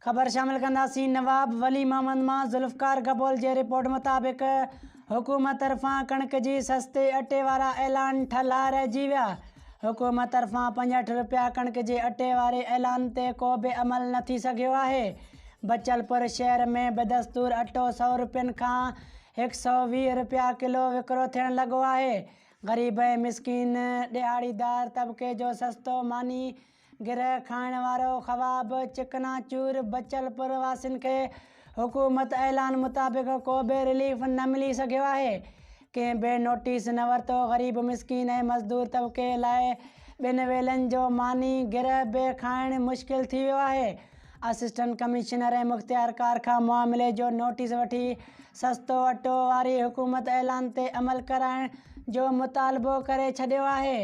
ख़बर शामिल कंदासीं। नवाब वली मोहम्मद मां ज़ुल्फ़कार कबोल जे रिपोर्ट मुताबिक़ हुकूमत तरफ़ां कणिक जी सस्ते अटे वारा ऐलान ठल्हा रहिजी विया। हुकूमत तरफ़ां 65 रुपया कणिक जे अटे वारे ऐलान ते को बि अमल न थी सघियो आहे। बचलपुर शहर में बेदस्तूर अटो 100 रुपयनि खां 120 रुपया किलो विकिरो थियण लॻो आहे। ग़रीब ऐं मिस्कीन ॾिहाड़ीदार तबिके जो सस्तो मानी गिरह खाइण वारो ख़वाब चिकनाचूर बचलपुर वासियुनि खे हुकूमत ऐलान मुताबिक़ को बि रिलीफ न मिली सघियो आहे। कंहिं बि नोटिस न वरितो। ग़रीब मिस्कीन ऐं मज़दूर तबिके लाइ 2 वेलनि जो मानी गिरह बि खाइण मुश्किल थी वियो आहे। असिस्टेंट कमिश्नर ऐं मुख़्तियार कार खां मुआमिले जो नोटिस वठी सस्तो अटो वारी हुकूमत ऐलान ते अमल कराइण जो मुतालबो करे छॾियो आहे।